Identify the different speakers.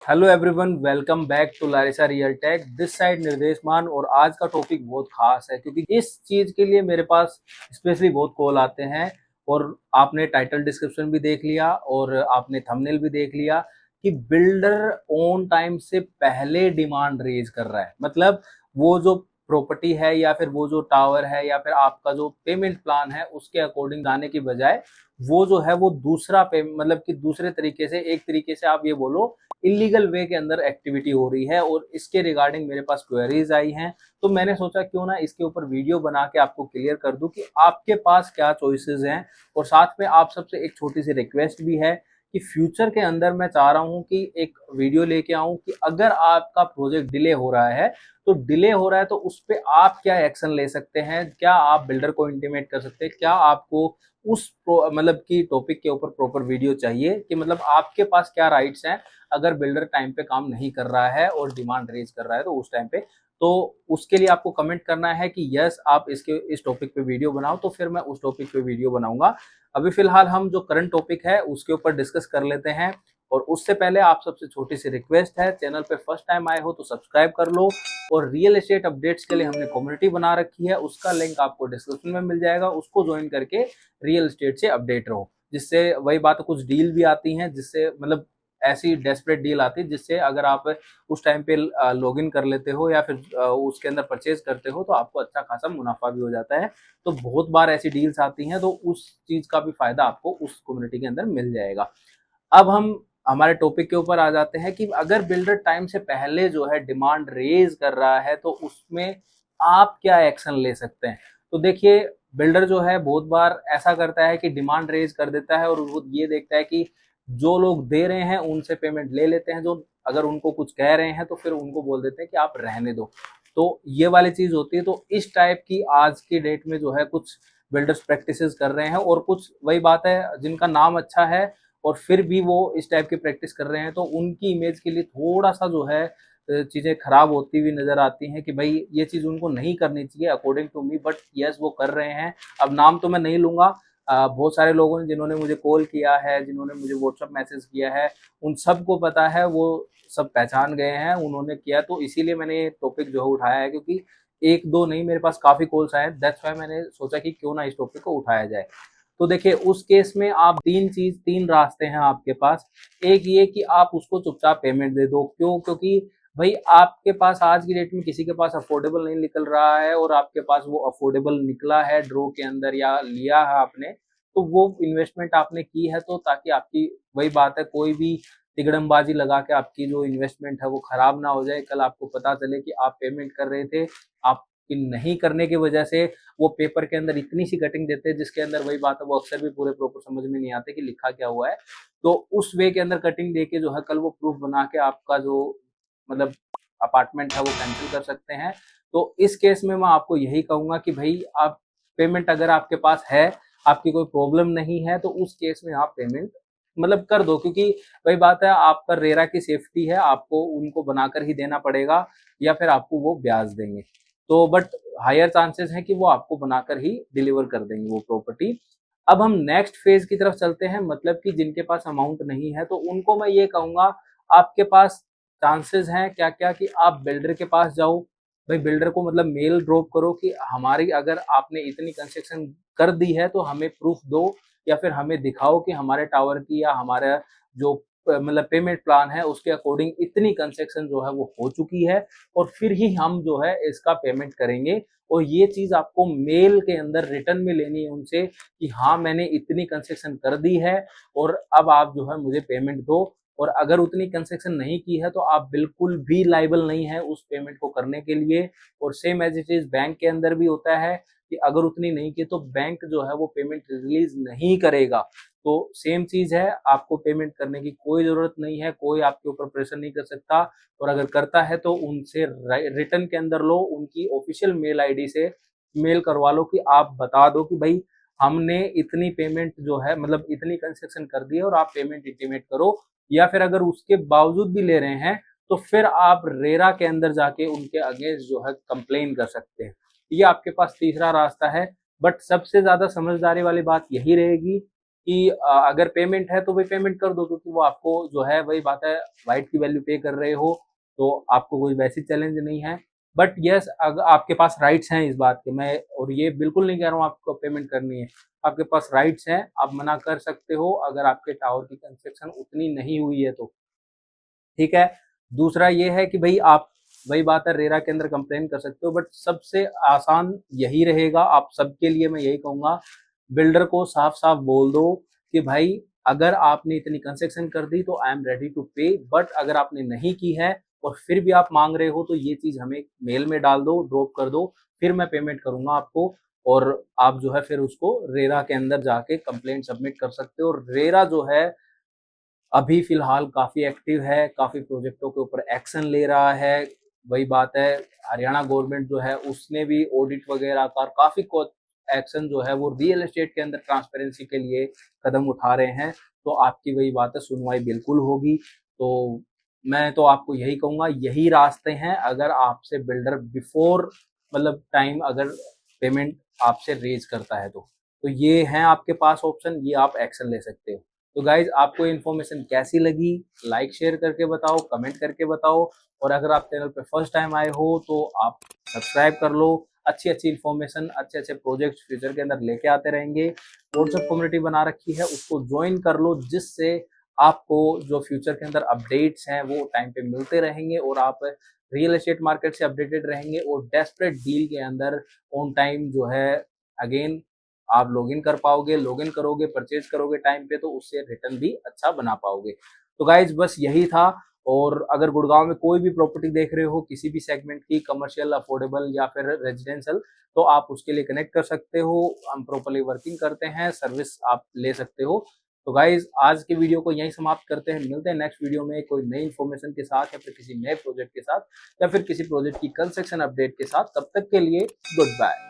Speaker 1: Hello everyone, welcome back to Larisa Real Tech. This side Nirdesh Maan. और आज का topic बहुत खास है क्योंकि इस चीज के लिए मेरे पास स्पेशली बहुत कॉल आते हैं। और आपने टाइटल डिस्क्रिप्शन भी देख लिया और आपने थंबनेल भी देख लिया कि बिल्डर ऑन टाइम से पहले डिमांड रेज कर रहा है। मतलब वो जो प्रॉपर्टी है या फिर वो जो टावर है या फिर आपका जो पेमेंट प्लान है उसके अकॉर्डिंग जाने की बजाय वो जो है वो दूसरा पे मतलब कि दूसरे तरीके से, एक तरीके से आप ये बोलो इलीगल वे के अंदर एक्टिविटी हो रही है। और इसके रिगार्डिंग मेरे पास क्वेरीज आई हैं, तो मैंने सोचा क्यों ना इसके ऊपर वीडियो बना के आपको क्लियर कर दूं कि आपके पास क्या चॉइसेस हैं। और साथ में आप सबसे एक छोटी सी रिक्वेस्ट भी है कि फ्यूचर के अंदर मैं चाह रहा हूं कि एक वीडियो लेके आऊं कि अगर आपका प्रोजेक्ट डिले हो रहा है तो डिले हो रहा है तो उस पर आप क्या एक्शन ले सकते हैं, क्या आप बिल्डर को इंटीमेट कर सकते हैं, क्या आपको उस मतलब की टॉपिक के ऊपर प्रॉपर वीडियो चाहिए कि मतलब आपके पास क्या राइट्स हैं अगर बिल्डर टाइम पे काम नहीं कर रहा है और डिमांड रेज कर रहा है तो उस टाइम पे। तो उसके लिए आपको कमेंट करना है कि यस आप इसके इस टॉपिक पे वीडियो बनाओ, तो फिर मैं उस टॉपिक पे वीडियो बनाऊंगा। अभी फिलहाल हम जो करंट टॉपिक है उसके ऊपर डिस्कस कर लेते हैं। और उससे पहले आप सबसे छोटी सी रिक्वेस्ट है, चैनल पे फर्स्ट टाइम आए हो तो सब्सक्राइब कर लो। और रियल एस्टेट अपडेट्स के लिए हमने कम्युनिटी बना रखी है, उसका लिंक आपको डिस्क्रिप्शन में मिल जाएगा, उसको ज्वाइन करके रियल एस्टेट से अपडेट रहो। जिससे वही बात, कुछ डील भी आती हैं जिससे मतलब ऐसी डेस्परेट डील आती है जिससे अगर आप उस टाइम पे लॉगिन कर लेते हो या फिर उसके अंदर परचेज करते हो तो आपको अच्छा खासा मुनाफा भी हो जाता है। तो बहुत बार ऐसी डील्स आती हैं तो उस चीज का भी फायदा आपको उस कम्युनिटी के अंदर मिल जाएगा। अब हम हमारे टॉपिक के ऊपर आ जाते हैं कि अगर बिल्डर टाइम से पहले जो है डिमांड रेज कर रहा है तो उसमें आप क्या एक्शन ले सकते हैं। तो देखिए, बिल्डर जो है बहुत बार ऐसा करता है कि डिमांड रेज कर देता है और वो ये देखता है कि जो लोग दे रहे हैं उनसे पेमेंट ले लेते हैं, जो अगर उनको कुछ कह रहे हैं तो फिर उनको बोल देते हैं कि आप रहने दो। तो ये वाली चीज होती है। तो इस टाइप की आज की डेट में जो है कुछ बिल्डर्स प्रैक्टिसेस कर रहे हैं और कुछ वही बात है जिनका नाम अच्छा है और फिर भी वो इस टाइप की प्रैक्टिस कर रहे हैं तो उनकी इमेज के लिए थोड़ा सा जो है चीजें खराब होती हुई नजर आती हैं कि भाई ये चीज उनको नहीं करनी चाहिए according to me, but yes वो कर रहे हैं। अब नाम तो मैं नहीं लूंगा। बहुत सारे लोगों ने जिन्होंने मुझे कॉल किया है, जिन्होंने मुझे व्हाट्सअप मैसेज किया है, उन सबको पता है, वो सब पहचान गए हैं, उन्होंने किया। तो इसीलिए मैंने ये टॉपिक जो है उठाया है क्योंकि एक दो नहीं, मेरे पास काफी कॉल्स आए, दैट्स वाई मैंने सोचा कि क्यों ना इस टॉपिक को उठाया जाए। तो देखिए, उस केस में आप तीन रास्ते हैं आपके पास। एक ये कि आप उसको चुपचाप पेमेंट दे दो। क्यों? क्योंकि भाई आपके पास आज की डेट में किसी के पास अफोर्डेबल नहीं निकल रहा है और आपके पास वो अफोर्डेबल निकला है ड्रॉ के अंदर या लिया है आपने, तो वो इन्वेस्टमेंट आपने की है तो ताकि आपकी वही बात है कोई भी तिगड़मबाजी लगा के आपकी जो इन्वेस्टमेंट है वो खराब ना हो जाए। कल आपको पता चले कि आप पेमेंट कर रहे थे, आपकी नहीं करने की वजह से वो पेपर के अंदर इतनी सी कटिंग देते हैं जिसके अंदर वही बात है वो अक्सर भी पूरे प्रॉपर समझ में नहीं आते कि लिखा क्या हुआ है। तो उस वे के अंदर कटिंग देके जो है कल वो प्रूफ बना के आपका जो मतलब अपार्टमेंट है वो कैंसिल कर सकते हैं। तो इस केस में मैं आपको यही कहूंगा कि भाई आप पेमेंट अगर आपके पास है, आपकी कोई प्रॉब्लम नहीं है, तो उस केस में आप पेमेंट मतलब कर दो। क्योंकि वही बात है, आपका रेरा की सेफ्टी है, आपको उनको बनाकर ही देना पड़ेगा या फिर आपको वो ब्याज देंगे। तो बट हायर चांसेस हैं कि वो आपको बनाकर ही डिलीवर कर देंगे वो प्रॉपर्टी। अब हम नेक्स्ट फेज की तरफ चलते हैं, मतलब कि जिनके पास अमाउंट नहीं है तो उनको मैं ये कहूंगा आपके पास चांसेस हैं क्या क्या कि आप बिल्डर के पास जाओ। भाई बिल्डर को मतलब मेल ड्रॉप करो कि हमारी अगर आपने इतनी कंस्ट्रक्शन कर दी है तो हमें प्रूफ दो या फिर हमें दिखाओ कि हमारे टावर की या हमारा जो मतलब पेमेंट प्लान है उसके अकॉर्डिंग इतनी कंस्ट्रक्शन जो है वो हो चुकी है और फिर ही हम जो है इसका पेमेंट करेंगे। और ये चीज आपको मेल के अंदर रिटर्न में लेनी है उनसे कि हाँ मैंने इतनी कंस्ट्रक्शन कर दी है और अब आप जो है मुझे पेमेंट दो। और अगर उतनी कंस्ट्रक्शन नहीं की है तो आप बिल्कुल भी लाइबल नहीं है उस पेमेंट को करने के लिए। और same as it is bank के अंदर भी होता है कि अगर उतनी नहीं की तो बैंक जो है वो पेमेंट रिलीज नहीं करेगा। तो सेम चीज है, आपको पेमेंट करने की कोई जरूरत नहीं है, कोई आपके ऊपर प्रेशर नहीं कर सकता। और अगर करता है तो उनसे रिटर्न के अंदर लो, उनकी ऑफिशियल मेल आईडी से मेल करवा लो कि आप बता दो कि भाई हमने इतनी पेमेंट जो है मतलब इतनी कंस्ट्रक्शन कर दी है और आप पेमेंट इंटीमेट करो। या फिर अगर उसके बावजूद भी ले रहे हैं तो फिर आप रेरा के अंदर जाके उनके अगेंस्ट जो है कंप्लेन कर सकते हैं। ये आपके पास तीसरा रास्ता है। बट सबसे ज्यादा समझदारी वाली बात यही रहेगी कि अगर पेमेंट है तो भाई पेमेंट कर दो, क्योंकि वो आपको जो है वही बात है, वाइट की वैल्यू पे कर रहे हो, तो आपको कोई वैसी चैलेंज नहीं है। बट यस, अगर आपके पास राइट्स हैं इस बात के, मैं और ये बिल्कुल नहीं कह रहा हूँ आपको पेमेंट करनी है, आपके पास राइट्स हैं, आप मना कर सकते हो अगर आपके टावर की कंस्ट्रक्शन उतनी नहीं हुई है तो, ठीक है। दूसरा ये है कि भाई आप, वही बात है, रेरा के अंदर कंप्लेन कर सकते हो, बट सबसे आसान यही रहेगा आप सबके लिए, मैं यही कहूंगा, बिल्डर को साफ साफ बोल दो कि भाई अगर आपने इतनी कंस्ट्रक्शन कर दी तो आई एम रेडी टू पे, बट अगर आपने नहीं की है और फिर भी आप मांग रहे हो तो ये चीज हमें मेल में डाल दो, ड्रॉप कर दो, फिर मैं पेमेंट करूंगा आपको। और आप जो है फिर उसको रेरा के अंदर जाके कंप्लेंट सबमिट कर सकते हो। रेरा जो है अभी फिलहाल काफी एक्टिव है, काफी प्रोजेक्टों के ऊपर एक्शन ले रहा है। वही बात है, हरियाणा गवर्नमेंट जो है उसने भी ऑडिट वगैरह का काफी एक्शन जो है वो रियल एस्टेट के अंदर ट्रांसपेरेंसी के लिए कदम उठा रहे हैं। तो आपकी वही बात है, सुनवाई बिल्कुल होगी। तो मैं तो आपको यही कहूंगा, यही रास्ते हैं अगर आपसे बिल्डर बिफोर मतलब टाइम अगर पेमेंट आपसे रेज करता है तो ये हैं आपके पास ऑप्शन, ये आप एक्शन ले सकते हो। तो गाइज, आपको इन्फॉर्मेशन कैसी लगी, लाइक शेयर करके बताओ, कमेंट करके बताओ, और अगर आप चैनल पे फर्स्ट टाइम आए हो तो आप सब्सक्राइब कर लो। अच्छी अच्छी इन्फॉर्मेशन, अच्छे अच्छे प्रोजेक्ट फ्यूचर के अंदर लेके आते रहेंगे। व्हाट्सएप कम्युनिटी बना रखी है, उसको ज्वाइन कर लो, जिससे आपको जो फ्यूचर के अंदर अपडेट्स हैं वो टाइम पे मिलते रहेंगे और आप रियल एस्टेट मार्केट से अपडेटेड रहेंगे और डेस्परेट डील के अंदर ऑन टाइम जो है अगेन आप लॉगिन कर पाओगे, लॉगिन करोगे, परचेज करोगे टाइम पे, तो उससे रिटर्न भी अच्छा बना पाओगे। तो गाइज बस यही था। और अगर गुड़गांव में कोई भी प्रॉपर्टी देख रहे हो किसी भी सेगमेंट की, कमर्शियल, अफोर्डेबल या फिर रेजिडेंशियल, तो आप उसके लिए कनेक्ट कर सकते हो। हम प्रॉपर्ली वर्किंग करते हैं, सर्विस आप ले सकते हो। तो गाइज आज की वीडियो को यहीं समाप्त करते हैं, मिलते हैं नेक्स्ट वीडियो में कोई नई इन्फॉर्मेशन के साथ या फिर किसी नए प्रोजेक्ट के साथ या फिर किसी प्रोजेक्ट की कंस्ट्रक्शन अपडेट के साथ। तब तक के लिए गुड बाय।